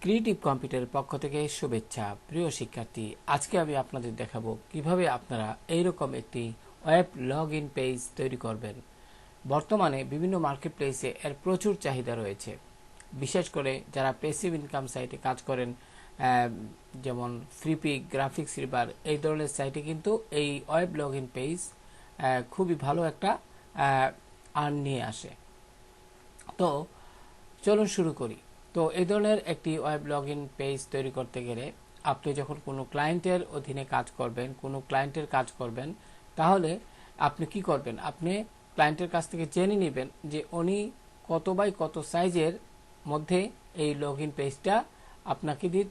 Creative কম্পিউটারের পক্ষ থেকে শুভেচ্ছা প্রিয় শিক্ষার্থী। আজকে আমি আপনাদের দেখাবো কিভাবে আপনারা এইরকম একটি ওয়েব লগ ইন পেজ তৈরি করবেন। বর্তমানে বিভিন্ন মার্কেট প্লেসে এর প্রচুর চাহিদা রয়েছে, বিশেষ করে যারা প্যাসিভ ইনকাম সাইটে কাজ করেন, যেমন ফ্রিপিক, গ্রাফিক্স রিভার, এই ধরনের সাইটে কিন্তু এই ওয়েব লগ ইন পেজ খুবই ভালো একটা আর্ন নিয়ে আসে। তো চলুন শুরু করি। তো এই ধরনের একটি ওয়েব লগ ইন পেজ তৈরি করতে গেলে আপনি যখন কোনো ক্লায়েন্টের অধীনে কাজ করবেন, তাহলে আপনি কি করবেন? আপনি ক্লায়েন্টের কাছ থেকে জেনে নেবেন যে উনি কত বাই কত সাইজের মধ্যে এই লগ ইন পেজটা আপনাকে দিয়ে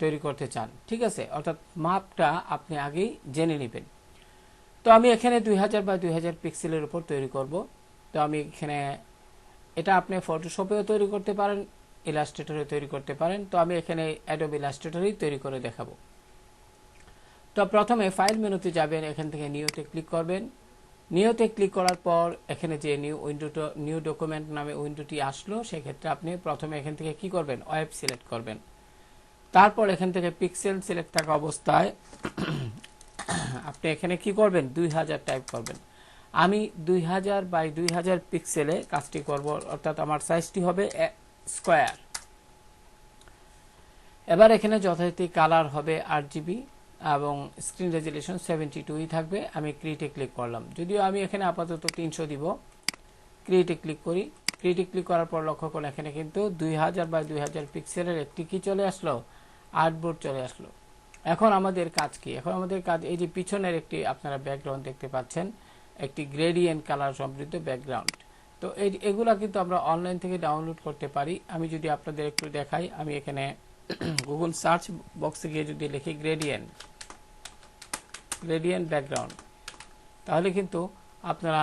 তৈরি করতে চান। ঠিক আছে, অর্থাৎ মাপটা আপনি আগেই জেনে নেবেন। তো আমি এখানে 2000 বাই 2000 পিক্সেলের উপর তৈরি করব। তো আমি এখানে এটা আপনি ফটোশপেও তৈরি করতে পারেন, ইলাস্ট্রেটরে তৈরি করতে পারেন। তো আমি এখানে অ্যাডোব ইলাস্ট্রেটরেই তৈরি করে দেখাবো। তো প্রথমে ফাইল মেনুতে যাবেন, এখান থেকে নিউতে ক্লিক করবেন। নিউতে ক্লিক করার পর এখানে যে নিউ ডকুমেন্ট নামে উইন্ডোটি আসলো, সেক্ষেত্রে আপনি প্রথমে এখান থেকে কি করবেন? ওয়েব সিলেক্ট করবেন। তারপর এখান থেকে পিক্সেল সিলেক্ট থাকা অবস্থায় আপনি এখানে কি করবেন? 2000 টাইপ করবেন। আমি 2000 বাই 2000 পিক্সেলে কাজটি করব, অর্থাৎ আমার সাইজটি হবে স্কোয়ার। এবার এখানে যথারীতি কালার হবে RGB এবং স্ক্রিন রেজুলেশন 72ই থাকবে। আমি ক্রিয়েটে ক্লিক করলাম, যদিও আমি এখানে আপাতত 300 দিব। ক্রিয়েটে ক্লিক করি। ক্রিয়েটে ক্লিক করার পর লক্ষ্য করুন এখানে কিন্তু 2000 বাই 2000 পিক্সেলের একটি কি চলে আসলো? আর্টবোর্ড চলে আসলো। এখন আমাদের কাজ কি? এখন আমাদের কাজ এই যে পিছনের একটি আপনারা ব্যাকগ্রাউন্ড দেখতে পাচ্ছেন, একটি গ্রেডিয়েন্ট কালার সমৃদ্ধ ব্যাকগ্রাউন্ড। তো এগুলা কিন্তু আমরা অনলাইন থেকে ডাউনলোড করতে পারি। আমি যদি আপনাদের একটু দেখাই, আমি এখানে গুগল সার্চ বক্সে গিয়ে যদি লিখি গ্রেডিয়েন্ট ব্যাকগ্রাউন্ড, তাহলে কিন্তু আপনারা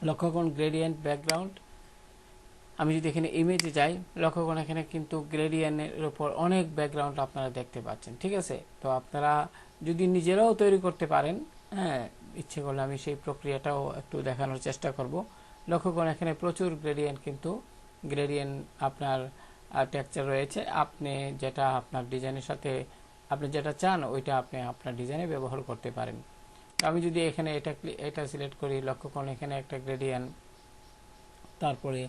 লক্ষ্য করুন গ্রেডিয়েন্ট ব্যাকগ্রাউন্ড। আমি যদি এখানে ইমেজে যাই, লক্ষ্য করুন এখানে কিন্তু গ্রেডিয়েন্টের উপর অনেক ব্যাকগ্রাউন্ড আপনারা দেখতে পাচ্ছেন। ঠিক আছে, তো আপনারা যদি নিজেরাও তৈরি করতে পারেন, হ্যাঁ, ইচ্ছে করলে আমি সেই প্রক্রিয়াটাও একটু দেখানোর চেষ্টা করব। লক্ষ্য করুন এখানে প্রচুর গ্রেডিয়েন্ট আপনার টেক্সচার রয়েছে। আপনি যেটা আপনার ডিজাইনের সাথে আপনি যেটা চান ওইটা আপনি আপনার ডিজাইনে ব্যবহার করতে পারেন। তো আমি যদি এখানে এটা সিলেক্ট করি, লক্ষ্য করুন এখানে একটা গ্রেডিয়েন্ট। তারপরে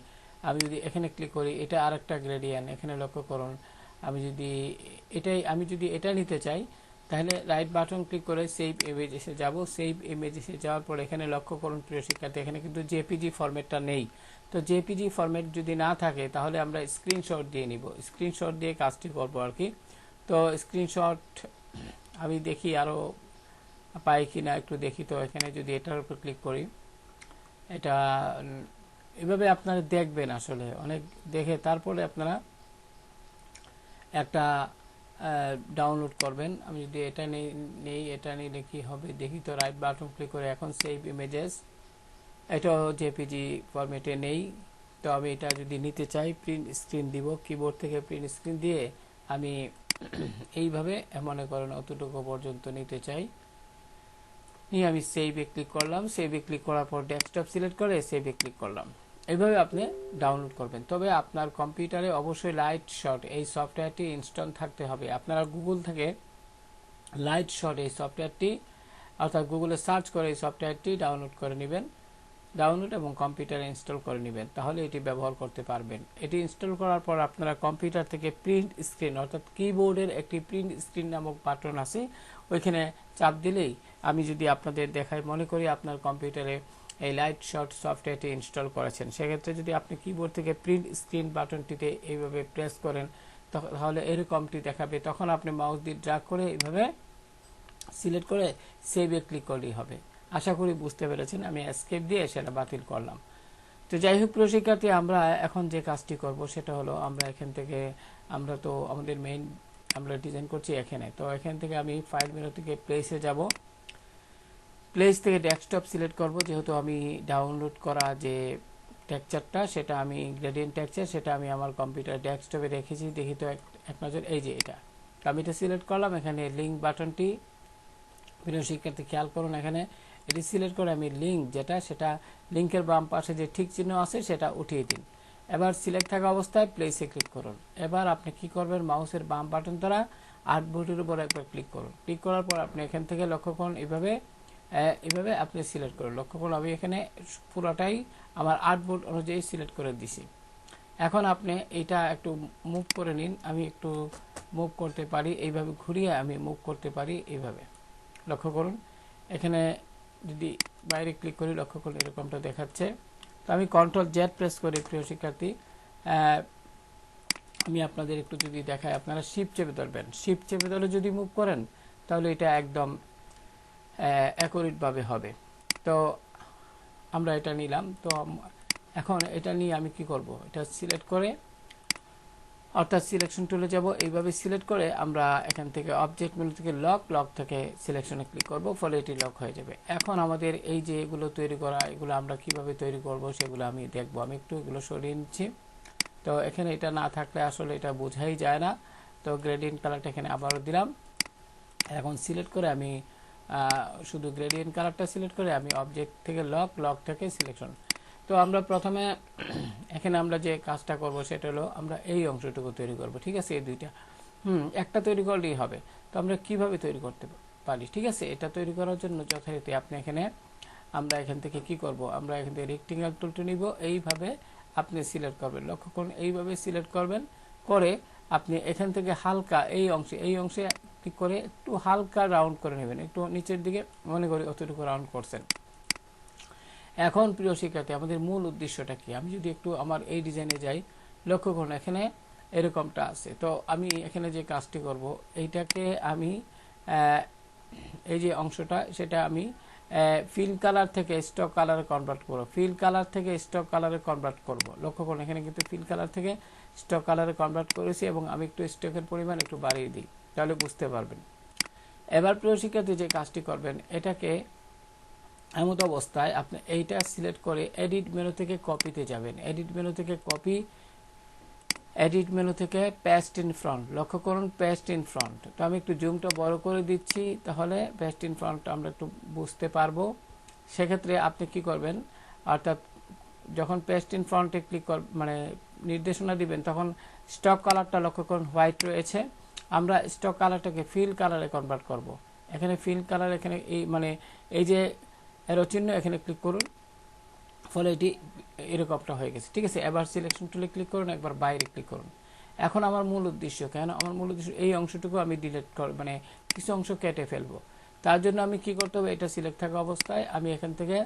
আমি যদি এখানে ক্লিক করি, এটা আরেকটা গ্রেডিয়েন্ট। এখানে লক্ষ্য করুন আমি যদি এটা নিতে চাই, তাহলে রাইট বাটন ক্লিক করে সেভ ইমেজেসে যাব। সেভ ইমেজেসে যাওয়ার পর এখানে লক্ষ্য করুন প্রিয় শিক্ষার্থী, এখানে কিন্তু জেপিজি ফরম্যাটটা নেই। তো জেপিজি ফরম্যাট যদি না থাকে, তাহলে আমরা স্ক্রিনশট দিয়ে নিব। স্ক্রিনশট দিয়ে কাজটি করবো আর কি। তো স্ক্রিনশট আমি দেখি আরও পাই কিনা, একটু দেখি। তো এখানে যদি এটার উপর ক্লিক করি, এটা এভাবে আপনারা দেখবেন, আসলে অনেক দেখে তারপরে আপনারা একটা ডাউনলোড করবেন। আমি যদি এটা নেই, এটা নিলে কি হবে দেখি। তো রাইট বাটন ক্লিক করে এখন সেভ ইমেজেস, এটাও জেপিজি ফরম্যাটে নেই। তো আমি এটা যদি নিতে চাই, প্রিন্ট স্ক্রিন দিব। কিবোর্ড থেকে প্রিন্ট স্ক্রিন দিয়ে আমি এইভাবে মনে করেন অতটুকু পর্যন্ত নিতে চাই, নিয়ে আমি সেভে ক্লিক করলাম। সেভে ক্লিক করার পর ডেস্কটপ সিলেক্ট করে সেভে ক্লিক করলাম। এইভাবে আপনি ডাউনলোড করবেন। তবে আপনার কম্পিউটারে অবশ্যই লাইট শট এই সফটওয়্যারটি ইনস্টল থাকতে হবে। আপনারা গুগল থেকে লাইট শট এই সফটওয়্যারটি, অর্থাৎ গুগলে সার্চ করে এই সফটওয়্যারটি ডাউনলোড করে নেবেন, ডাউনলোড এবং কম্পিউটারে ইনস্টল করে নেবেন, তাহলে এটি ব্যবহার করতে পারবেন। এটি ইনস্টল করার পর আপনারা কম্পিউটার থেকে প্রিন্ট স্ক্রিন, অর্থাৎ কিবোর্ডের একটি প্রিন্ট স্ক্রিন নামক বাটন আছে, ওইখানে চাপ দিলেই, আমি যদি আপনাদের দেখাই, মনে করি আপনার কম্পিউটারে এই লাইট শট সফটওয়্যারটি ইনস্টল করেছেন, সেক্ষেত্রে যদি আপনি কিবোর্ড থেকে প্রিন্ট স্ক্রিন বাটনটিতে এইভাবে প্রেস করেন, তাহলে এরকমটি দেখাবে। তখন আপনি মাউস দিয়ে ড্র্যাগ করে এইভাবে সিলেক্ট করে সেভে ক্লিক করলেই হবে। আশা করি বুঝতে পেরেছেন। আমি এসকেপ দিয়ে সেটা বাতিল করলাম। তো যাই হোক প্রিয় শিক্ষার্থী, আমরা এখন যে কাজটি করব সেটা হলো, আমরা এখান থেকে আমরা তো আমাদের আমরা ডিজাইন করছি এখানে। তো এখান থেকে আমি ফাইল মেনু থেকে প্লেসে যাব। প্লেস থেকে ডেস্কটপ সিলেক্ট করব, যেহেতু আমি ডাউনলোড করা যে টেক্সচারটা, সেটা আমি গ্রেডিয়েন্ট টেক্সচার, সেটা আমি আমার কম্পিউটার ডেস্কটপে রেখেছি। দেখি তো এক নজর, এই যে এটা আমি এটা সিলেক্ট করলাম। এখানে লিঙ্ক বাটনটি, প্রিয় শিক্ষার্থী খেয়াল করুন, এখানে এটি সিলেক্ট করে আমি লিঙ্ক যেটা, সেটা লিঙ্কের বাম পাশে যে ঠিক চিহ্ন আছে সেটা উঠিয়ে দিন। এবার সিলেক্ট থাকা অবস্থায় প্লেসে ক্লিক করুন। এবার আপনি কি করবেন, মাউসের বাম বাটন দ্বারা আর্টবোর্ডের উপর একবার ক্লিক করুন। ক্লিক করার পর আপনি এখান থেকে লক্ষ্য করুন, এভাবে আপনি সিলেক্ট করুন। লক্ষ্য করুন আমি এখানে পুরোটাই আমার আর্টবোর্ড অনুযায়ী সিলেক্ট করে দিছি। এখন আপনি এটা একটু মুভ করে নিন। আমি একটু মুভ করতে পারি, এইভাবে ঘুরিয়ে আমি মুভ করতে পারি এইভাবে। লক্ষ্য করুন এখানে যদি বাইরে ক্লিক করি, লক্ষ্য করুন এরকমটা দেখাচ্ছে। তো আমি কন্ট্রোল জেড প্রেস করি প্রিয় শিক্ষার্থী। আমি আপনাদের একটু যদি দেখাই, আপনারা শিফট চেপে ধরবেন। শিফট চেপে ধরে যদি মুভ করেন তাহলে এটা একদম অ্যাকুরেটভাবে হবে। তো আমরা এটা নিলাম। তো এখন এটা নিয়ে আমি কি করব, এটা সিলেক্ট করে অর্থাৎ সিলেকশন টুলে যাব। এইভাবে সিলেক্ট করে আমরা এখান থেকে অবজেক্ট মেনু থেকে লক থেকে সিলেকশনে ক্লিক করব, ফলে এটি লক হয়ে যাবে। এখন আমাদের এই যে এগুলো তৈরি করা, এগুলো আমরা কিভাবে তৈরি করব সেগুলো আমি দেখব। আমি একটু এগুলো সরিয়ে নিচ্ছি। তো এখানে এটা না থাকলে আসলে এটা বোঝাই যায় না। তো গ্রেডিয়েন্ট কালারটা এখানে আবারও দিলাম। এখন সিলেক্ট করে আমি শুধু গ্রেডিয়েন্ট কালারটা সিলেক্ট করে আমি অবজেক্ট থেকে লক থেকে সিলেকশন। তো আমরা প্রথমে এখানে আমরা যে কাজটা করব সেটা হলো আমরা এই অংশটুকু তৈরি করব। ঠিক আছে, এই দুইটা একটা তৈরি করলেই হবে। তো আমরা কিভাবে তৈরি করতে পারি, ঠিক আছে, এটা তৈরি করার জন্য যথারীতি আপনি আমরা এখান থেকে কি করব, আমরা এখান থেকে রেক্টেঙ্গেল টুলটা নিব। এইভাবে আপনি সিলেক্ট করবেন। লক্ষ্য করুন এইভাবে সিলেক্ট করবেন, করে আপনি এখান থেকে হালকা এই অংশে ক্লিক করে একটু হালকা রাউন্ড করে নেবেন। একটু নিচের দিকে মনে করি অতটুকু রাউন্ড করছেন। এখন প্রিয় শিক্ষার্থী, আমাদের মূল উদ্দেশ্যটা কি? আমি যদি একটু আমার এই ডিজাইনে যাই, লক্ষ্য করুন এখানে এরকমটা আছে। তো আমি এখানে যে কাজটি করব, এইটাকে আমি এই যে অংশটা সেটা আমি ফিল কালার থেকে স্টক কালারে কনভার্ট করব। ফিল কালার থেকে স্টক কালারে কনভার্ট করব। লক্ষ্য করুন এখানে কিন্তু ফিল কালার থেকে স্টক কালারে কনভার্ট করেছি এবং আমি একটু স্টকের পরিমাণ একটু বাড়িয়ে দিই, তাহলে বুঝতে পারবেন। এবার প্রিয় শিক্ষার্থী যে কাজটি করবেন, এটাকে এমত অবস্থায় আপনি এইটা সিলেক্ট করে এডিট মেনু থেকে কপিতে যাবেন। এডিট মেনু থেকে পেস্ট ইন ফ্রন্ট। লক্ষ্য করুন পেস্ট ইন ফ্রন্ট। তো আমি একটু জুমটা বড় করে দিচ্ছি, তাহলে পেস্ট ইন ফ্রন্ট আমরা একটু বুঝতে পারবো। সেক্ষেত্রে আপনি কি করবেন, অর্থাৎ যখন পেস্ট ইন ফ্রন্টে ক্লিক মানে নির্দেশনা দিবেন, তখন স্টক কালারটা লক্ষ্য করুন হোয়াইট রয়েছে। আমরা স্টক কালারটাকে ফিল কালারে কনভার্ট করব। এখানে ফিল কালার, এখানে এই যে এরো চিহ্ন, এখানে ক্লিক করুন, ফলে এটি এরকমটা হয়ে গেছে। ঠিক আছে, এবার সিলেকশন টুলে ক্লিক করুন, একবার বাইরে ক্লিক করুন। এখন আমার মূল উদ্দেশ্য আমার মূল উদ্দেশ্য এই অংশটুকু আমি ডিলিট মানে কিছু অংশ কেটে ফেলবো। তার জন্য আমি কি করতে হবে, এটা সিলেক্ট থাকা অবস্থায় আমি এখান থেকে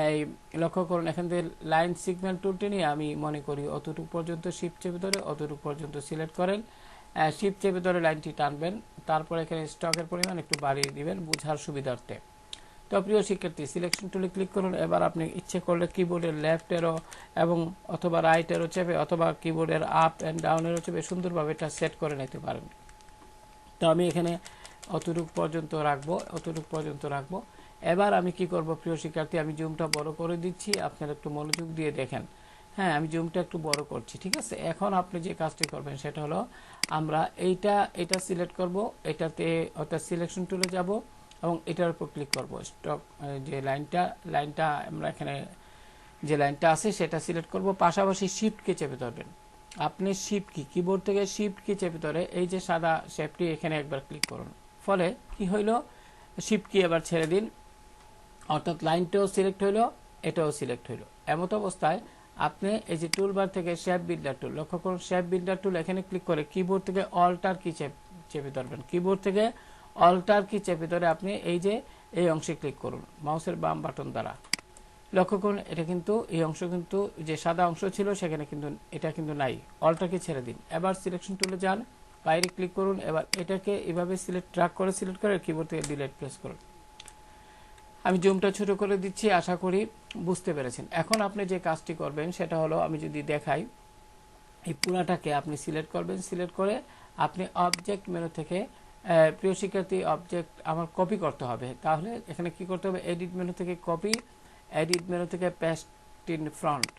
এই লক্ষ্য করুন এখান থেকে লাইন সিগন্যাল টুলটি নিয়ে আমি মনে করি অতটুকু পর্যন্ত শিফট চেপে ধরে অতটুকু পর্যন্ত সিলেক্ট করেন। শিফট চেপে ধরে লাইনটি টানবেন, তারপর এখানে স্টকের পরিমাণ একটু বাড়িয়ে দিবেন বোঝার সুবিধার্থে। তো প্রিয় শিক্ষার্থী, সিলেকশন টুলে ক্লিক করুন। এবার আপনি ইচ্ছে করলে কিবোর্ডের লেফট এরো এবং অথবা রাইট এরো চেপে অথবা কিবোর্ডের আপ অ্যান্ড ডাউন এরো চেপে সুন্দরভাবে এটা সেট করে নিতে পারেন। তো আমি এখানে অতটুকু পর্যন্ত রাখবো। এবার আমি কি করব প্রিয় শিক্ষার্থী, আমি জুমটা বড় করে দিচ্ছি, আপনারা একটু মনোযোগ দিয়ে দেখেন। হ্যাঁ, আমি জুমটা একটু বড় করছি। ঠিক আছে, এখন আপনি যে কাজটি করবেন সেটা হলো আমরা এটা সিলেক্ট করব, এটাতে অর্থাৎ সিলেকশন টুলে যাব এবং এটার উপর ক্লিক করব। স্টক যে লাইনটা আমরা এখানে যে লাইনটা আছে সেটা সিলেক্ট করব। পাশাপাশি শিফট কি চেপে ধরবেন। আপনি শিফট কি কিবোর্ড থেকে শিফট কি চেপে ধরে এই যে সাদা শেপটি এখানে একবার ক্লিক করুন, ফলে কি হইল, শিফট কি এবার ছেড়ে দিন, অর্থাৎ লাইনটাও সিলেক্ট হইল, এটাও সিলেক্ট হইল। এমত অবস্থায় আপনি এই যে টুলবার থেকে শেপ বিল্ডার টুল, লক্ষ্য করুন শেপ বিল্ডার টুল এখানে ক্লিক করে কিবোর্ড থেকে অল্টার কি চেপে ধরবেন। কিবোর্ড থেকে অল্টার কি চেপে ধরে আপনি এই অংশে ক্লিক করুন মাউসের বাম বাটন দ্বারা। লক্ষ্য করুন এটা কিন্তু এই অংশ কিন্তু যে সাদা অংশ ছিল সেখানে কিন্তু এটা কিন্তু নাই, অল্টার কি ছেড়ে দিন। এবার সিলেকশন টুলে যান, বাইরে ক্লিক করুন। এবার এটাকে এভাবে ড্র্যাগ করে সিলেক্ট করে কিবোর্ড থেকে ডিলিট প্রেস করুন। আমি জুমটা ছোট করে দিচ্ছি, আশা করি বুঝতে পেরেছেন। এখন আপনি যে কাজটি করবেন সেটা হলো, আমি যদি দেখাই, এই পুরাটাকে আপনি সিলেক্ট করবেন। সিলেক্ট করে আপনি অবজেক্ট মেনু থেকে প্রিয় শিক্ষার্থী অবজেক্ট আমার কপি করতে হবে। তাহলে এখানে কি করতে হবে, এডিট মেনু থেকে কপি, এডিট মেনু থেকে পেস্ট ইন ফ্রন্ট।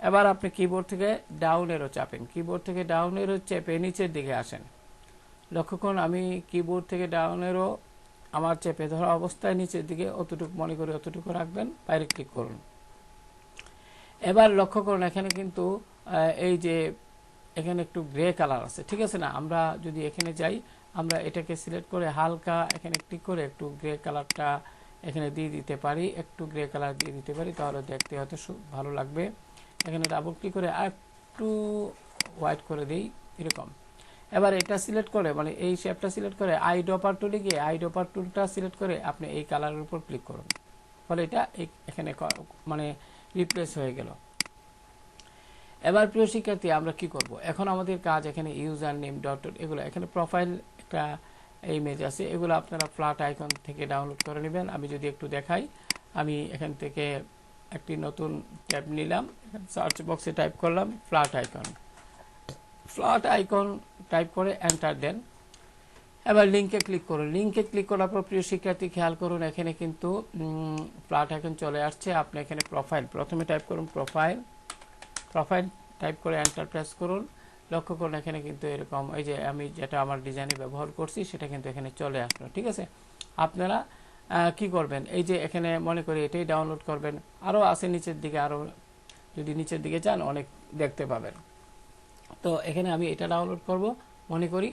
এবার আপনি কিবোর্ড থেকে ডাউন এরো চাপেন, কিবোর্ড থেকে ডাউন এরো চেপে নিচের দিকে আসেন। লক্ষ্য করুন আমি কিবোর্ড থেকে ডাউন এরো আমার চেপে ধরা অবস্থায় নিচের দিকে অতটুকু মনে করি অতটুকু রাখবেন, বাইরে ক্লিক করুন। এবার লক্ষ্য করুন এখানে কিন্তু এই যে এখানে একটু গ্রে কালার আছে, ঠিক আছে না? আমরা যদি এখানে যাই, আমরা এটাকে সিলেক্ট করে হালকা এখানে ক্লিক করে একটু গ্রে কালারটা এখানে দিয়ে দিতে পারি, একটু গ্রে কালার দিয়ে দিতে পারি, তাহলে দেখতে হয়তো ভালো লাগবে। এখানে ডাবল ক্লিক করে আর একটু হোয়াইট করে দিই এরকম। এবার এটা সিলেক্ট করে, মানে এই শেপটা সিলেক্ট করে আই ড্রপার টুলে গিয়ে আই ড্রপার টুলটা সিলেক্ট করে আপনি এই কালারের উপর ক্লিক করুন, ফলে এটা এখানে মানে রিপ্লেস হয়ে গেল। এবার প্রিয় শিক্ষার্থী, আমরা কি করব? এখন আমাদের কাজ এখানে ইউজার নেম ডট এগুলো, এখানে প্রোফাইল একটা ইমেজ আছে, এগুলো আপনারা ফ্ল্যাট আইকন থেকে ডাউনলোড করে নেবেন। আমি যদি একটু দেখাই, আমি এখান থেকে একটি নতুন ট্যাব নিলাম, সার্চ বক্সে টাইপ করলাম flat icon, flat icon type করে এন্টার দেন। এবার লিঙ্কে ক্লিক করুন। লিঙ্কে ক্লিক করার পর প্রিয় শিক্ষার্থী খেয়াল করুন, এখানে কিন্তু ফ্ল্যাট আইকন চলে আসছে। আপনি এখানে প্রোফাইল প্রথমে টাইপ করুন, প্রোফাইল প্রোফাইল টাইপ করে এন্টার প্রেস করুন। লক্ষ্য করুন এখানে কিন্তু এরকম, এই যে আমি যেটা আমার ডিজাইনে ব্যবহার করছি সেটা কিন্তু এখানে চলে আসলো, ঠিক আছে? আপনারা কি করবেন, এই যে এখানে মনে করি এটাই ডাউনলোড করবেন, আরও আছে নিচের দিকে, আরও যদি নিচের দিকে যান অনেক দেখতে পাবেন। তো এখানে আমি এটা ডাউনলোড করব মনে করি,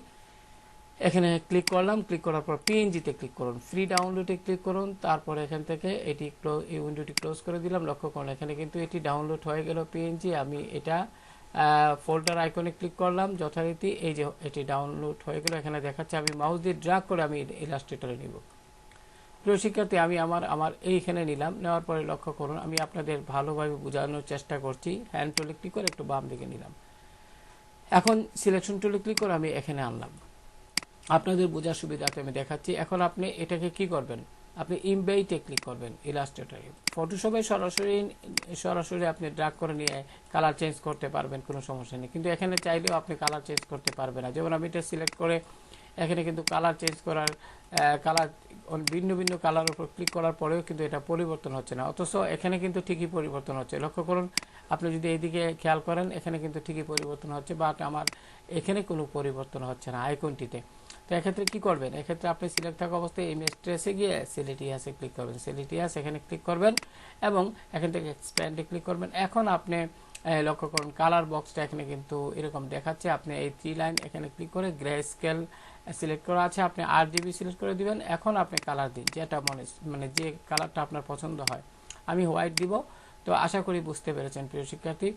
এখানে ক্লিক করলাম, ক্লিক করার পর পিএনজিতে ক্লিক করুন, ফ্রি ডাউনলোডে ক্লিক করুন, তারপর এখান থেকে এটি এই উইন্ডোটি ক্লোজ করে দিলাম। লক্ষ্য করুন এখানে কিন্তু এটি ডাউনলোড হয়ে গেল পিএনজি। আমি এটা ফোল্ডার আইকনে ক্লিক করলাম, যথারীতি এই যে এটি ডাউনলোড হয়ে গেল, এখানে দেখাচ্ছে। আমি মাউস দিয়ে ড্র্যাগ করে আমি ইলাস্ট্রেটরে নিব। প্রিয় শিক্ষার্থী, আমি আমার এইখানে নিলাম, নেওয়ার পরে লক্ষ্য করুন আমি আপনাদের ভালোভাবে বোঝানোর চেষ্টা করছি। হ্যান্ড টুলে ক্লিক করে একটু বাম দিকে নিলাম, এখন সিলেকশন টুলে ক্লিক করে আমি এখানে আনলাম। আপনাদের বোঝার সুবিধাতে আমি দেখাচ্ছি। এখন আপনি এটাকে কি করবেন, আপনি ইমবেইটে ক্লিক করবেন ইলাস্ট্রেটরে। ফটোশপে সরাসরি আপনি ড্র্যাগ করে নিয়ে কালার চেঞ্জ করতে পারবেন, কোনো সমস্যা নেই, কিন্তু এখানে চাইলেও আপনি কালার চেঞ্জ করতে পারবেন না। যেমন আমি এটা সিলেক্ট করে এখানে কিন্তু কালার চেঞ্জ করার কালার ভিন্ন ভিন্ন কালার উপর ক্লিক করার পরেও কিন্তু এটা পরিবর্তন হচ্ছে না, অথচ এখানে কিন্তু ঠিকই পরিবর্তন হচ্ছে। লক্ষ্য করুন, আপনি যদি এইদিকে খেয়াল করেন এখানে কিন্তু ঠিকই পরিবর্তন হচ্ছে, বাট আমার এখানে কোনো পরিবর্তন হচ্ছে না আইকনটিতে। তো এক্ষেত্রে কি করবেন, এক্ষেত্রে আপনি সিলেক্ট থাকা অবস্থায় ইমেজ ট্রেসে গিয়ে সিলেটিয়াসে ক্লিক করবেন, সিলেটিয়াস এখানে ক্লিক করবেন এবং এখান থেকে এক্সপ্যান্ডে ক্লিক করবেন। এখন আপনি লক্ষ্য করুন কালার বক্সটা এখানে কিন্তু এরকম দেখাচ্ছে। আপনি এই 3 লাইন এখানে ক্লিক করে গ্রে স্কেল সিলেক্ট করা আছে, আপনি RGB সিলেক্ট করে দিবেন। এখন আপনি কালার দিন, যেটা মানে যে কালারটা আপনার পছন্দ হয়। আমি হোয়াইট দিব। তো আশা করি বুঝতে পেরেছেন প্রিয় শিক্ষার্থী,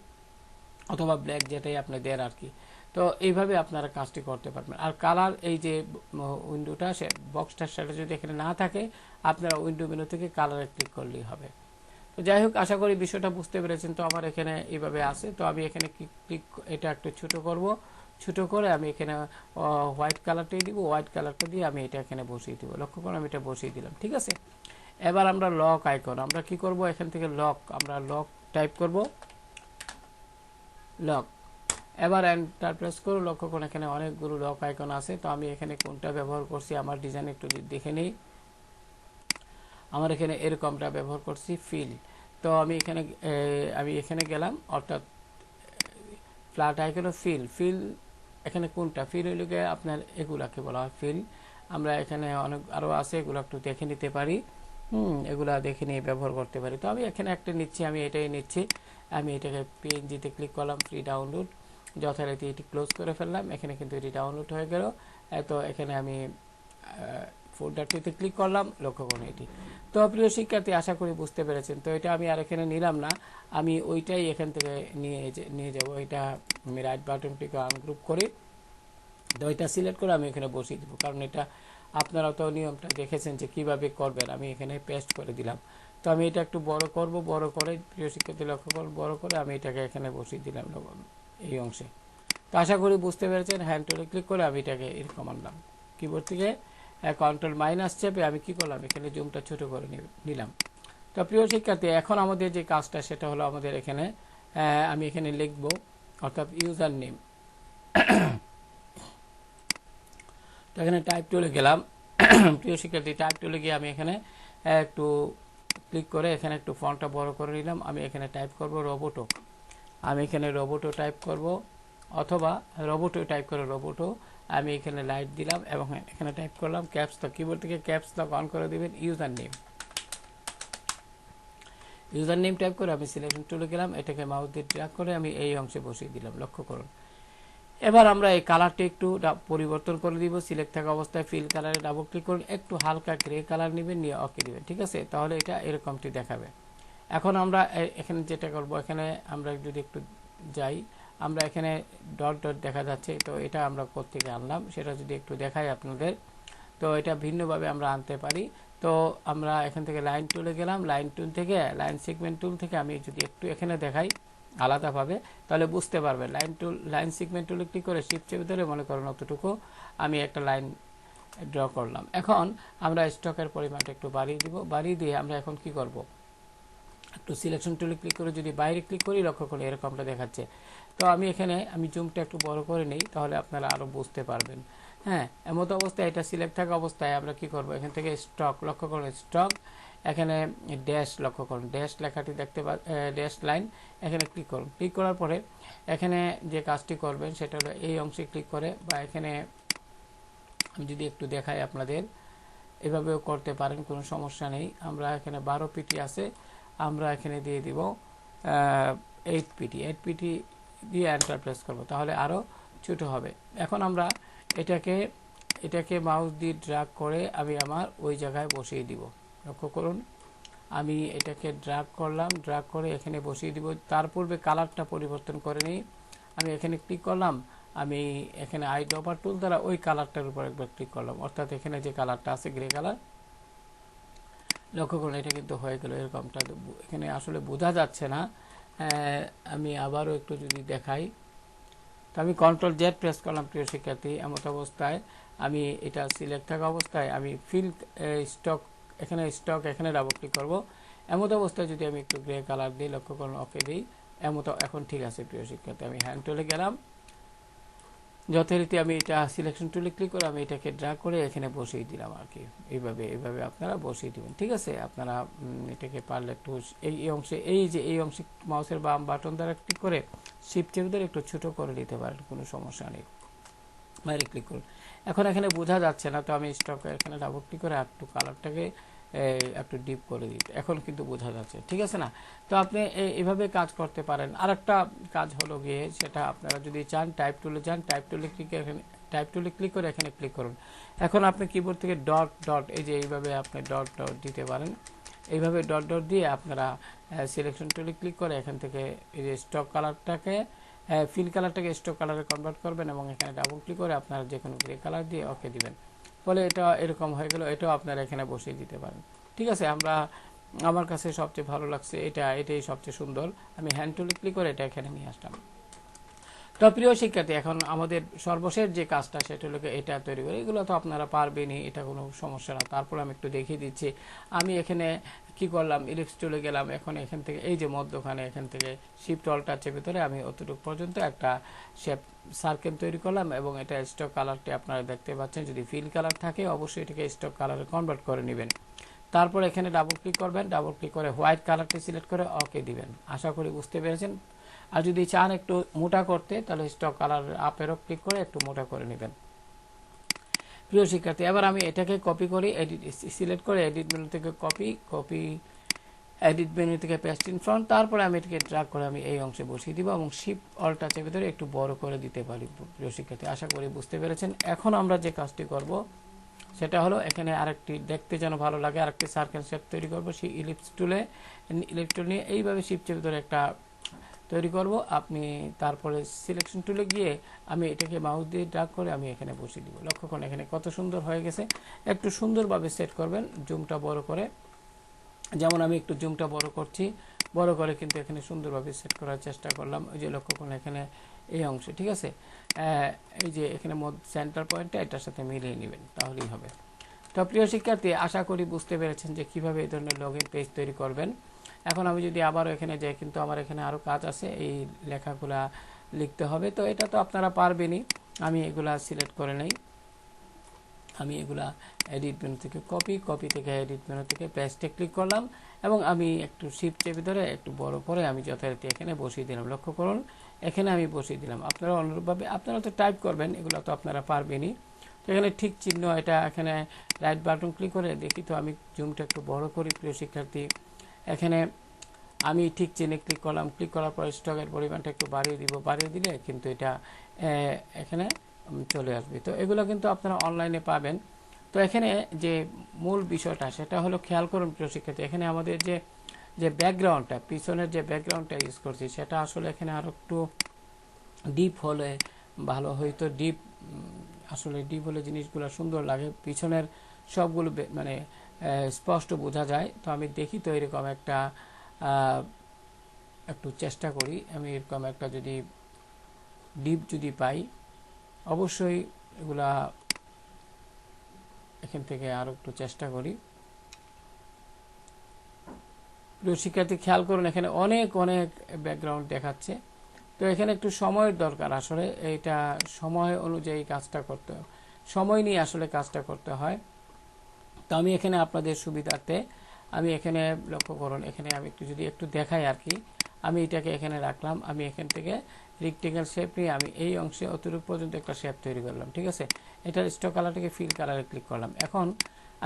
অথবা ব্ল্যাক, যেটাই আপনি দেন আর কি। তো এইভাবে আপনারা কাজটি করতে পারবেন। আর কালার এই যে উইন্ডোটা, সে বক্সটার সেটা যদি এখানে না থাকে, আপনারা উইন্ডো মেনু থেকে কালারে ক্লিক করলেই হবে। তো যাই হোক, আশা করি বিষয়টা বুঝতে পেরেছেন। তো আমার এখানে এইভাবে আছে, তো আমি এখানে ক্লিক এটা একটু ছোট করব, ছোট করে আমি এখানে হোয়াইট কালারটাই দিব, হোয়াইট কালারটা দিয়ে আমি এটা এখানে বসিয়ে দিব। লক্ষ্য করুন আমি এটা বসিয়ে দিলাম, ঠিক আছে? এবার আমরা লক আইকন, আমরা কি করব, এখান থেকে আমরা লক টাইপ করব, লক। এবার এন্টার প্রেস করুন। লক্ষ্য করুন এখানে অনেকগুলো লক আইকন আছে। তো আমি এখানে কোনটা ব্যবহার করছি, আমার ডিজাইন একটু দেখে নেই। আমার এখানে এরকমটা ব্যবহার করছি, ফিল। তো আমি এখানে গেলাম, অর্থাৎ ফ্ল্যাট আইকন ফিল এখানে কোনটা ফিল হইলে আপনার এগুলাকে বলা হয় ফিল। আমরা এখানে অনেক আরো আছে, এগুলো একটু দেখে নিতে পারি, এগুলা দেখে নিয়ে ব্যবহার করতে পারি। তো আমি এখানে একটা নিচ্ছি, আমি এটাই নিচ্ছি। আমি এটাকে পিএনজিতে ক্লিক করলাম, ফ্রি ডাউনলোড, যথারীতি এটি ক্লোজ করে ফেললাম। এখানে কিন্তু এটি ডাউনলোড হয়ে গেল। তো এখানে আমি ফোল্ডারটিতে ক্লিক করলাম, লক্ষ্য করুন এটি। তো প্রিয় শিক্ষার্থী, আশা করি বুঝতে পেরেছেন। তো এটা আমি আর এখানে নিলাম না, আমি ওইটাই এখান থেকে নিয়ে যাব। এটা আমি রাইট বাটনটিকে আনগ্রুপ করি, তো ওইটা সিলেক্ট করে আমি এখানে বসিয়ে দেবো, কারণ এটা আপনারা তো নিয়মটা দেখেছেন যে কিভাবে করবেন। আমি এখানে পেস্ট করে দিলাম। তো আমি এটা একটু বড় করব, বড় করে প্রিয় শিক্ষার্থী লক্ষ্য করুন, বড় করে আমি এটাকে এখানে বসিয়ে দিলাম এই অংশে। তো আশা করি বুঝতে পেরেছেন। হ্যান্ড টুলে ক্লিক করে আমি এটাকে এরকম আনলাম, কিবোর্ড থেকে কন্ট্রোল মাইনাস চেপে আমি কি করলাম, এখানে জুমটা ছোট করে নিলাম। তো প্রিয় শিক্ষার্থী, এখন আমাদের যে কাজটা সেটা হলো আমাদের এখানে আমি এখানে লিখব, অর্থাৎ ইউজার নেম। তো এখানে টাইপ টুলে গেলাম। প্রিয় শিক্ষার্থী, টাইপ টুলে গিয়ে আমি এখানে একটু ক্লিক করে এখানে একটু ফন্টটা বড় করে নিলাম। আমি এখানে টাইপ করব রোবোটো, আমি এখানে রোবোটো টাইপ করব, অথবা রোবোটো টাইপ করে রোবোটো আমি এখানে লাইট দিলাম এবং এখানে টাইপ করলাম ক্যাপস লক। কিবোর্ড থেকে ক্যাপস লক অন করে দিবেন, user name. User name type করে আমি সিলেকশন টুলে গেলাম, এটাকে মাউস দিয়ে ড্র্যাগ করে আমি এই অংশে বসিয়ে দিলাম, লক্ষ্য করুন। এবার আমরা এই কালারটা একটু পরিবর্তন করে দিব। সিলেক্ট থাকা অবস্থায় ফিল কালারে ডাবল ক্লিক করুন, একটু হালকা গ্রে কালার নেবেন, নিয়ে ওকে দিবেন, ঠিক আছে? তাহলে এটা এরকমটি দেখাবে। এখন আমরা এখানে যেটা করব, এখানে আমরা যদি একটু যাই, আমরা এখানে ডট ডট দেখা যাচ্ছে, তো এটা আমরা কোত্থেকে আনলাম সেটা যদি একটু দেখাই আপনাদের। তো এটা ভিন্নভাবে আমরা আনতে পারি। তো আমরা এখান থেকে লাইন টুলে গেলাম, লাইন টুল থেকে লাইন সেগমেন্ট টুল থেকে আমি যদি একটু এখানে দেখাই আলাদাভাবে, তাহলে বুঝতে পারবে। লাইন সেগমেন্ট টুলে ক্লিক করে শিফট চেপে ধরে মনে করেন অতটুকু আমি একটা লাইন ড্র করলাম। এখন আমরা স্টকের পরিমাণটা একটু বাড়িয়ে দিব, বাড়িয়ে দিয়ে আমরা এখন কি করব, একটু সিলেকশন টুলে ক্লিক করে যদি বাইরে ক্লিক করি, লক্ষ্য করে এরকমটা দেখাচ্ছে। তো আমি এখানে জুমটা একটু বড় করে নেই, তাহলে আপনারা আরো বুঝতে পারবেন। হ্যাঁ, এমত অবস্থায় এটা সিলেক্ট থাকা অবস্থায় আমরা কি করব, এখান থেকে স্টক, লক্ষ্য করুন স্টক, এখানে ড্যাশ, লক্ষ্য করুন ড্যাশ লেখাটি দেখতে ড্যাশ লাইন, এখানে ক্লিক করুন। ক্লিক করার পরে এখানে যে কাজটি করবেন সেটা হলো এই অংশে ক্লিক করে, বা এখানে আমি যদি একটু দেখাই আপনাদের, এভাবেও করতে পারেন, কোনো সমস্যা নেই। আমরা এখানে 12 পিটি আছে, আমরা এখানে দিয়ে দিব 8 পিটি, 8 পিটি দিয়ে এন্টার প্রেস করব, তাহলে আরো ছোট হবে। এখন আমরা এটাকে মাউস দিয়ে ড্র্যাগ করে আমি আমার ওই জায়গায় বসিয়ে দিব, লক্ষ্য করুন। আমি এটাকে ড্র্যাগ করলাম, ড্র্যাগ করে এখানে বসিয়ে দিব। তার পূর্বে কালারটা পরিবর্তন করে নিই। আমি এখানে ক্লিক করলাম, আমি এখানে আই ড্রপার টুল দ্বারা ওই কালারটার উপর একবার ক্লিক করলাম, অর্থাৎ এখানে যে কালারটা আছে গ্রে কালার, লক্ষ্য করুন এটা কিন্তু হয়ে গেল এরকমটা। এখানে আসলে বোঝা যাচ্ছে না, আমি আবারও একটু যদি দেখাই, তো আমি কন্ট্রোল জেড প্রেস করলাম প্রিয় শিক্ষার্থী। এমত অবস্থায় আমি এটা সিলেক্ট থাকা অবস্থায় আমি ফিল স্টক, এখানে ডাবল ক্লিক করব। এমত অবস্থায় যদি আমি একটু গ্রে কালার দিই, লক্ষ্য করুন ওকে দিই, এমত এখন ঠিক আছে প্রিয় শিক্ষার্থী। আমি হ্যান্ড টুলে গেলাম, যথারীতি আমি এটা সিলেকশন টুলে ক্লিক করে আমি এটাকে ড্র্যাগ করে এখানে বসিয়ে দিলাম আর কি। এইভাবে আপনারা বসিয়ে দিবেন, ঠিক আছে? আপনারা এটাকে পারলে একটু এই অংশে, এই অংশে মাউসের বাম বাটন দ্বারা ক্লিক করে শিফট চেপে ধরে একটু ছোট করে দিতে পারেন, কোনো সমস্যা নেই। বাইরে ক্লিক করুন। এখন এখানে বোঝা যাচ্ছে না, তো আমি স্টক এখানে ডাবল ক্লিক করে একটু কালারটাকে একটু ডিপ করে দিই, এখন কিন্তু বোঝা যাচ্ছে, ঠিক আছে না? তো আপনি এভাবে কাজ করতে পারেন। আরেকটা কাজ হলো গিয়ে, সেটা আপনারা যদি চান টাইপ টুলে যান, টাইপ টুলে ক্লিক করে এখানে ক্লিক করুন। এখন আপনি কিবোর্ড থেকে ডট ডট, এই যে এইভাবে আপনি ডট ডট দিতে পারেন। এইভাবে ডট ডট দিয়ে আপনারা সিলেকশন টুলে ক্লিক করে এখান থেকে এই যে স্টক কালারটাকে, ফিল কালারটাকে স্টক কালারে কনভার্ট করবেন, এবং এখানে ডাবল ক্লিক করে আপনারা যে কোনো গ্রে কালার দিয়ে ওকে দিবেন, বলে এটা এরকম হয়ে গেল। এটাও আপনারা এখানে বসিয়ে দিতে পারেন, ঠিক আছে? আমার কাছে সবচেয়ে ভালো লাগছে এটাই সবচেয়ে সুন্দর। আমি হ্যান্ড টুলে ক্লিক করে এটা এখানে নিয়ে আসলাম। তো প্রিয় শিক্ষার্থী, এখন আমাদের সর্বশেষ যে কাজটা সেটা হলো এটা তৈরি করে। এগুলো তো আপনারা পারবেনই, এটা কোনো সমস্যা না। তারপর আমি একটু দেখিয়ে দিচ্ছি। আমি এখানে কি করলাম, ইলিপস টুলে গেলাম, এখন এখান থেকে এই যে মধ্যখানে এখান থেকে শিফট অল্টা চেপে ধরে আমি অতটুকু পর্যন্ত একটা শেপ সার্কেল তৈরি করলাম, এবং এটা স্টক কালারটি আপনারা দেখতে পাচ্ছেন। যদি ফিল কালার থাকে অবশ্যই এটাকে স্টক কালারে কনভার্ট করে নেবেন। তারপর এখানে ডাবল ক্লিক করবেন, ডাবল ক্লিক করে হোয়াইট কালারটি সিলেক্ট করে ওকে দিবেন। আশা করি বুঝতে পেরেছেন। আর যদি চান একটু মোটা করতে, তাহলে স্টক কালার আপেরও ক্লিক করে একটু মোটা করে নেবেন। প্রিয় শিক্ষার্থী, এবার আমি এটাকে কপি করি, সিলেক্ট করে এডিট মেনু থেকে কপি এডিট মেনু থেকে পেস্ট ইন ফ্রন্ট, তারপরে আমি এটাকে ড্র্যাগ করে আমি এই অংশে বসিয়ে দিব, এবং শিফট অল্টা চেপে ধরে একটু বড় করে দিতে পারি। প্রিয় শিক্ষার্থী, আশা করি বুঝতে পেরেছেন। এখন আমরা যে কাজটি করব সেটা হলো, এখানে আরেকটি দেখতে যেন ভালো লাগে আরেকটি সার্কেল শেপ তৈরি করব। সেই ইলিপস টুল নিয়ে এইভাবে শিফট চেপে ধরে একটা তৈরি করব। আপনি তারপরে সিলেকশন টুলে গিয়ে আমি এটাকে মাউস দিয়ে ড্র্যাগ করে আমি এখানে বসিয়ে দিব। লক্ষ্য করুন এখানে কত সুন্দর হয়ে গেছে। একটু সুন্দরভাবে সেট করবেন, জুমটা বড় করে, যেমন আমি একটু জুমটা বড় করছি, বড় করে কিন্তু এখানে সুন্দরভাবে সেট করার চেষ্টা করলাম। ওই যে লক্ষ্য করুন এখানে এই অংশে, ঠিক আছে? এই যে এখানে সেন্টার পয়েন্টটা এটার সাথে মিলিয়ে নেবেন, তাহলেই হবে। তো প্রিয় শিক্ষার্থী, আশা করি বুঝতে পেরেছেন যে কিভাবে এই ধরনের লগইন পেজ তৈরি করবেন। এখন আমি যদি আবারও এখানে যাই, কিন্তু আমার এখানে আরও কাজ আছে, এই লেখাগুলা লিখতে হবে। তো এটা তো আপনারা পারবেনই। আমি এগুলা সিলেক্ট করে নেই, আমি এগুলা এডিট মেনু থেকে কপি থেকে এডিট মেনু থেকে পেস্টে ক্লিক করলাম, এবং আমি একটু শিফট চেপে ধরে একটু বড় করে আমি যথারীতি এখানে বসিয়ে দিলাম। লক্ষ্য করুন এখানে আমি বসিয়ে দিলাম। আপনারা অনুরূপভাবে আপনারা তো টাইপ করবেন, এগুলো তো আপনারা পারবেনই। তো এখানে ঠিক চিহ্ন, এটা এখানে রাইট বাটন ক্লিক করে দেখি তো আমি জুমটা একটু বড় করি প্রিয় শিক্ষার্থী। এখানে আমি ঠিক চেনে ক্লিক করলাম, ক্লিক করার পর স্টকের পরিমাণটা একটু বাড়িয়ে দিব, বাড়িয়ে দিলে কিন্তু এটা এখানে চলে আসবে। তো এগুলো কিন্তু আপনারা অনলাইনে পাবেন। তো এখানে যে মূল বিষয়টা সেটা হলো, খেয়াল করুন প্রিয় শিক্ষার্থী, এখানে আমাদের যে ব্যাকগ্রাউন্ডটা, পিছনের যে ব্যাকগ্রাউন্ডটা ইউজ করছি সেটা আসলে এখানে আরও একটু ডিপ হলে ভালো হইতো। ডিপ আসলে ডিপ হলে জিনিসগুলো সুন্দর লাগে, পিছনের সবগুলো মানে স্পষ্ট বোঝা যায়। তো আমি দেখি তো এরকম একটা একটু চেষ্টা করি, আমি এরকম একটা যদি ডিপ যদি পাই, অবশ্যই এগুলা এখান থেকে আরো একটু চেষ্টা করি। প্রিয় শিক্ষার্থী খেয়াল করুন, এখানে অনেক অনেক ব্যাকগ্রাউন্ড দেখাচ্ছে। তো এখানে একটু সময়ের দরকার, আসলে এটা সময় অনুযায়ী কাজটা করতে, সময় নিয়ে আসলে কাজটা করতে হয়। তো আমি এখানে আপনাদের সুবিধার্থে আমি এখানে লক্ষ্য করুন, এখানে আমি যদি একটু দেখাই আর কি, আমি এটাকে এখানে রাখলাম। আমি এখান থেকে রেক্টেঙ্গেল শেপ নিয়ে আমি এই অংশে অতটুকু পর্যন্ত একটা শেপ তৈরি করলাম, ঠিক আছে। এটার স্টক কালারটাকে ফিল কালারে ক্লিক করলাম। এখন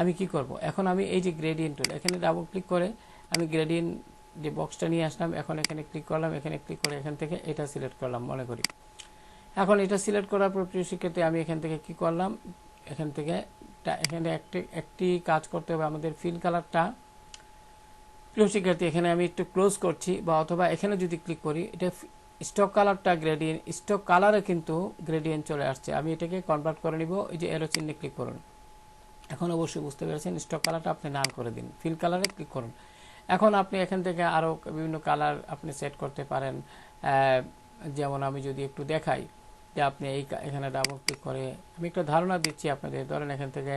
আমি কি করব, এখন আমি এই যে গ্রেডিয়েন্ট টুল, এখানে ডাবল ক্লিক করে আমি গ্রেডিয়েন্ট যে বক্সটা নিয়ে আসলাম, এখন এখানে ক্লিক করলাম, এখানে ক্লিক করে এখান থেকে এটা সিলেক্ট করলাম মনে করি। এখন এটা সিলেক্ট করার পর প্রিয় শিক্ষার্থী আমি এখান থেকে কি করলাম, এখান থেকে এখানে একটি কাজ করতে হবে আমাদের, ফিল কালারটা প্রিয় শিক্ষার্থী এখানে আমি একটু ক্লোজ করছি, বা অথবা এখানে যদি ক্লিক করি, এটা স্টক কালারটা গ্রেডিয়েন্ট, স্টক কালারে কিন্তু গ্রেডিয়েন্ট চলে আসছে। আমি এটাকে কনভার্ট করে নিব, এই যে এরো চিহ্নে ক্লিক করুন। এখন অবশ্যই বুঝতে পেরেছেন, স্টক কালারটা আপনি নাল করে দিন, ফিল কালারে ক্লিক করুন। এখন আপনি এখান থেকে আরও বিভিন্ন কালার আপনি সেট করতে পারেন। যেমন আমি যদি একটু দেখাই, যে আপনি এখানে ডাবল ক্লিক করে আমি একটা ধারণা দিচ্ছি আপনাদের, ধরেন এখান থেকে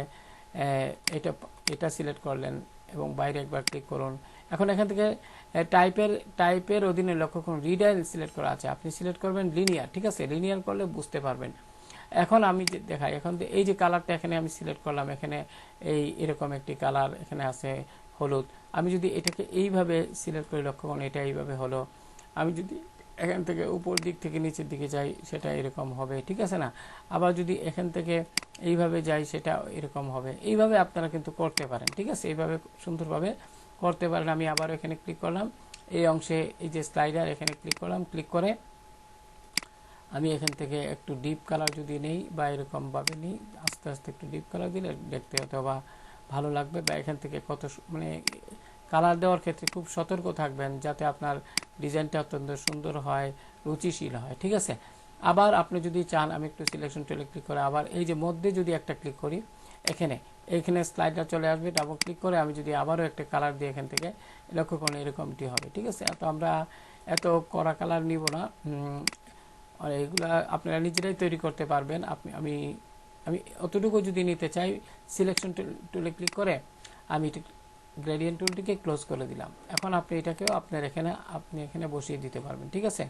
এটা সিলেক্ট করলেন এবং বাইরে একবার ক্লিক করুন। এখন এখান থেকে টাইপের অধীনে লক্ষ্য করুন, রিডাইল সিলেক্ট করা আছে, আপনি সিলেক্ট করবেন লিনিয়ার, ঠিক আছে, লিনিয়ার করলে বুঝতে পারবেন। এখন আমি যে দেখাই, এখন এই যে কালারটা এখানে আমি সিলেক্ট করলাম, এখানে এরকম একটি কালার এখানে আছে হলুদ। আমি যদি এটাকে এইভাবে সিলেক্ট করে লক্ষ্য করুন, এটা এইভাবে হলো। আমি যদি এখান থেকে উপর দিক থেকে নিচের দিকে যাই, সেটা এরকম হবে, ঠিক আছে না। আবার যদি এখান থেকে এইভাবে যাই, সেটা এরকম হবে। এইভাবে আপনারা কিন্তু করতে পারেন, ঠিক আছে, এইভাবে সুন্দরভাবে করতে পারেন। আমি আবার এখানে ক্লিক করলাম, এই অংশে এই যে স্লাইডার, এখানে ক্লিক করলাম, ক্লিক করে আমি এখান থেকে একটু ডিপ কালার যদি নেই, বা এরকম ভাবে নিই, আস্তে আস্তে একটু ডিপ কালার দিলে দেখতে অথবা ভালো লাগবে। বা এখান থেকে মানে কালার দেওয়ার ক্ষেত্রে খুব সতর্ক থাকবেন, যাতে আপনার ডিজাইনটা অত্যন্ত সুন্দর হয়, রুচিশীল হয়, ঠিক আছে। আবার আপনি যদি চান, আমি একটু সিলেকশন টুলে ক্লিক করে আবার এই যে মধ্যে যদি একটা ক্লিক করি, এইখানে স্লাইডার চলে আসবে, ডাবল ক্লিক করে আমি যদি আবারও একটা কালার দিই, এখান থেকে লক্ষ্য করুন এরকমটি হবে, ঠিক আছে। তো আমরা এত কড়া কালার নিব না, আর এগুলা আপনারা নিজেরাই তৈরি করতে পারবেন। আমি অতটুকু যদি নিতে চাই, সিলেকশন টুলে ক্লিক করে আমি গ্রেডিয়েন্ট টুলটিকে ক্লোজ করে দিলাম। এখন আপনি এটাকেও আপনি এখানে বসিয়ে দিতে পারবেন, ঠিক আছে।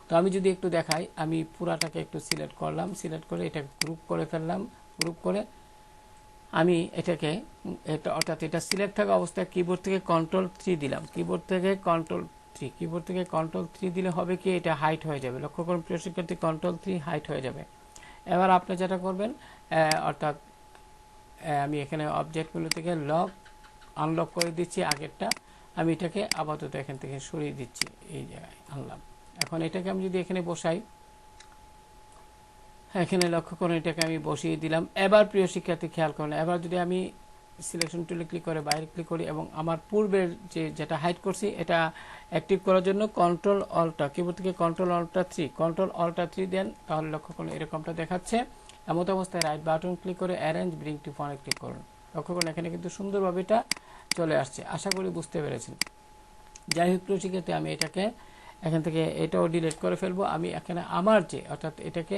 তো আমি যদি একটু দেখাই, আমি পুরাটাকে একটু সিলেক্ট করলাম, সিলেক্ট করে এটা গ্রুপ করে ফেললাম, গ্রুপ করে আমি এটাকে অর্থাৎ এটা সিলেক্ট থাকা অবস্থায় কিবোর্ড থেকে কন্ট্রোল 3 দিলাম, কিবোর্ড থেকে কন্ট্রোল 3 দিলে হবে কি, এটা হাইট হয়ে যাবে। লক্ষ্য করুন প্রিয় শিক্ষার্থী, কন্ট্রোল 3 হাইট হয়ে যাবে। এবার আপনি যেটা করবেন, অর্থাৎ আমি এখানে অবজেক্ট মেনু থেকে আনলক করে দিচ্ছি আগেরটা, আমি এটাকে আপাতত এখান থেকে সরিয়ে দিচ্ছি, এই জায়গায় আনলাম। এখন এটাকে আমি যদি এখানে বসাই, এখানে লক্ষ্য করুন এটাকে আমি বসিয়ে দিলাম। এবার প্রিয় শিক্ষার্থী খেয়াল করুন, এবার যদি আমি সিলেকশন টুলে ক্লিক করে বাইরে ক্লিক করি এবং আমার পূর্বের যেটা হাইড করছি এটা অ্যাক্টিভ করার জন্য কিবোর্ড থেকে কন্ট্রোল অল্টা 3 দেন, তাহলে লক্ষ্য করুন এরকমটা দেখাচ্ছে। এমত অবস্থায় রাইট বাটন ক্লিক করে arrange bring to front click করুন। লক্ষ্য করুন এখানে কিন্তু সুন্দরভাবে এটা চলে আসছে। আশা করি বুঝতে পেরেছেন। যাই হোক প্রিয় শিক্ষার্থী, আমি এটাকে এখান থেকে এটাও ডিলিট করে ফেলবো। আমি এখানে আমার অর্থাৎ এটাকে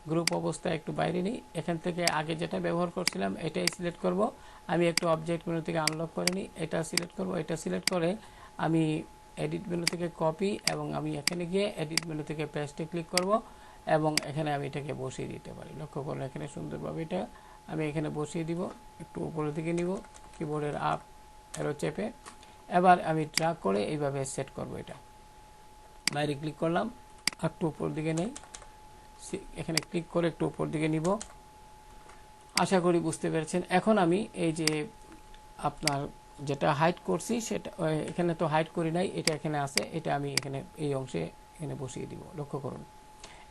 গ্রুপ অবস্থায় একটু বাইরে নিই, এখান থেকে আগে যেটা ব্যবহার করছিলাম এটাই সিলেক্ট করব। আমি একটু অবজেক্ট মেনু থেকে আনলক করে নিই, এটা সিলেক্ট করব। এটা সিলেক্ট করে আমি এডিট মেনু থেকে কপি, এবং আমি এখানে গিয়ে এডিট মেনু থেকে পেস্টে ক্লিক করব, এবং এখানে আমি এটাকে বসিয়ে দিতে পারি। লক্ষ্য করুন এখানে সুন্দরভাবে এটা আমি এখানে বসিয়ে দিব। একটু উপরের দিকে নিব, কিবোর্ডের আপ অ্যারো চেপে এবার আমি ড্র্যাগ করে এইভাবে সেট করব। এটা বাইরে ক্লিক করলাম, একটু উপর দিকে নেই, এখানে ক্লিক করে একটু উপর দিকে নিব। আশা করি বুঝতে পেরেছেন। এখন আমি এই যে আপনার যেটা হাইড করছি সেটা এখানে তো হাইড করি নাই, এটা এখানে আছে, এটা আমি এখানে এই অংশে এখানে বসিয়ে দিব। লক্ষ্য করুন।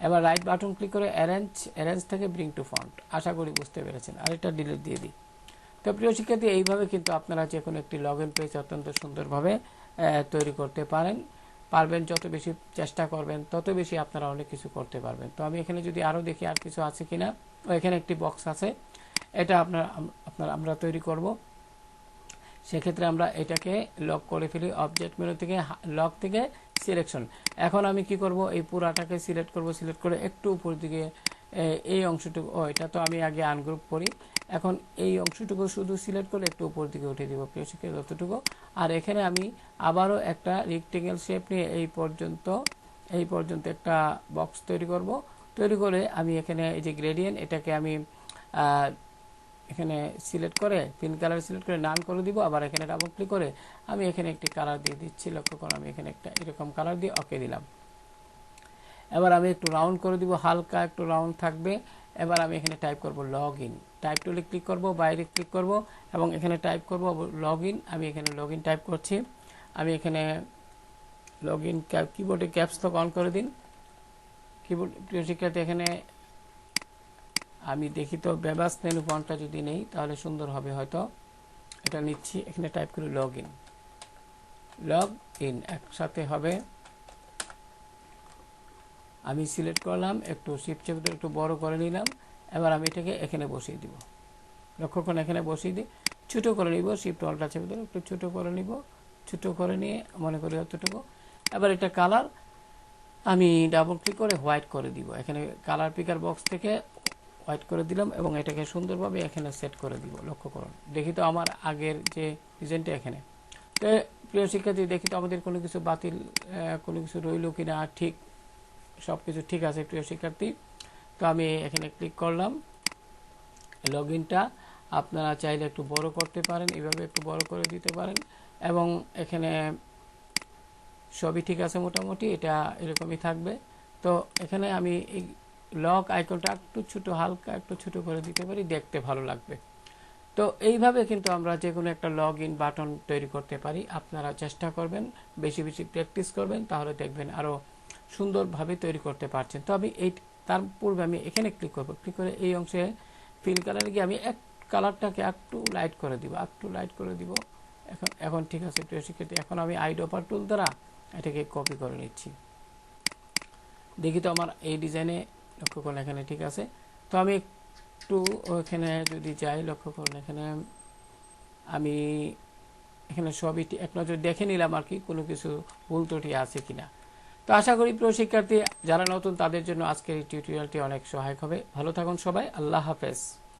এবার রাইট বাটন ক্লিক করে অ্যারেঞ্জ থেকে ব্রিং টু ফন্ট। আশা করি বুঝতে পেরেছেন। আর এটা ডিলিট দিয়ে দিই। তো প্রিয় শিক্ষার্থী, এইভাবে কিন্তু আপনারা যে কোনো একটি লগ ইন পেজ অত্যন্ত সুন্দরভাবে তৈরি করতে পারবেন। যত বেশি চেষ্টা করবেন তত বেশি আপনারা অনেক কিছু করতে পারবেন। তো আমি এখানে যদি আরও দেখি আর কিছু আছে কিনা। এখানে একটি বক্স আছে, এটা আমরা তৈরি করব। সেক্ষেত্রে আমরা এটাকে লক করে ফেলি অবজেক্ট মেনু থেকে, লক থেকে সিলেকশন। এখন আমি কি করব, এই পুরাটাকে সিলেক্ট করব, সিলেক্ট করে একটু উপর দিকে এই অংশটুকু, এটা তো আমি আগে আনগ্রুপ করি। এখন এই অংশটুকু শুধু সিলেক্ট করে একটু উপর দিকে উঠে দিব প্রিয় শিক্ষার্থী, যতটুকু। আর এখানে আমি আবারও একটা রেক্টেঙ্গেল শেপ নিয়ে এই পর্যন্ত একটা বক্স তৈরি করব। তৈরি করে আমি এখানে এই যে গ্রেডিয়েন্ট, এটাকে আমি এখানে সিলেক্ট করে পিন কালার সিলেক্ট করে নান করে দিব। আবার এখানে ডাবল ক্লিক করে আমি এখানে একটি কালার দিয়ে দিচ্ছি। লক্ষ্য করুন, আমি এখানে একটা এরকম কালার দিয়ে ওকে দিলাম। এবার আমি একটু রাউন্ড করে দিব, হালকা একটু রাউন্ড থাকবে। এবার আমি এখানে টাইপ করব লগ ইন। টাইপ টুলে ক্লিক করব, বাইরে ক্লিক করব এবং এখানে টাইপ করব লগ ইন। আমি এখানে লগ ইন টাইপ করছি। আমি এখানে লগ ইন কিবোর্ডে ক্যাপস লক অন করে দিন। কিবোর্ড প্রিয় শিক্ষার্থী, এখানে আমি দেখি তো বেবাস মেনু ফন্টটা যদি নেই তাহলে সুন্দর হবে হয়তো। এটা নিচ্ছি, এখানে টাইপ করি লগ ইন একসাথে হবে। আমি সিলেক্ট করলাম, একটু শিফট চেপে একটু বড় করে নিলাম। এবার আমি এটাকে এখানে বসিয়ে দিব। লক্ষ্য করুন, এখানে বসিয়ে দিই, ছোটো করে নিব, শিফট অল্টা চেপে ধরে একটু ছোটো করে নিব। ছোটো করে নিয়ে মনে করি অতটুকু। এবার এটা কালার আমি ডাবল ক্লিক করে হোয়াইট করে দিব। এখানে কালার পিকার বক্স থেকে হোয়াইট করে দিলাম এবং এটাকে সুন্দরভাবে এখানে সেট করে দিব। লক্ষ্য করুন, দেখি তো আমার আগের যে ডিজাইনটা এখানে। তো প্রিয় শিক্ষার্থী, দেখি তো আমাদের কোনো কিছু বাতিল, কোনো কিছু রইল কিনা। ঠিক, সব কিছু ঠিক আছে প্রিয় শিক্ষার্থী। তো আমি এখানে ক্লিক করলাম। লগ ইনটা আপনারা চাইলে একটু বড় করতে পারেন, এভাবে একটু বড় করে দিতে পারেন এবং এখানে সবই ঠিক আছে মোটামুটি, এটা এরকমই থাকবে। তো এখানে আমি এই লক আইকনটা একটু ছোট, হালকা একটু ছোট করে দিতে পারি, দেখতে ভালো লাগবে। তো এইভাবে কিন্তু আমরা যে কোনো একটা লগ ইন বাটন তৈরি করতে পারি। আপনারা চেষ্টা করবেন, বেশি বেশি প্র্যাকটিস করবেন, তাহলে দেখবেন আরও সুন্দরভাবে তৈরি করতে পারছেন। তো আমি তার পূর্বে আমি এখানে ক্লিক করব। ক্লিক করে এই অংশে ফিল কালারে গিয়ে আমি কালারটাকে একটু লাইট করে দিব। এখন ঠিক আছে প্রিয় শিক্ষার্থী। এখন আমি আইড্রপার টুল দ্বারা এটাকে কপি করে নিচ্ছি। দেখি তো আমার এই ডিজাইনে, লক্ষ্য করুন এখানে ঠিক আছে। তো আমি একটু ওখানে যদি যাই, লক্ষ্য করুন এখানে আমি এখানে সবই এক নজর দেখে নিলাম আর কি, কোনো কিছু ভুল ত্রুটি আছে কিনা। তো আশা করি প্রিয় শিক্ষার্থী, যারা নতুন তাদের জন্য আজকের এই টিউটোরিয়ালটি অনেক সহায়ক হবে। ভালো থাকুন সবাই, আল্লাহ হাফেজ।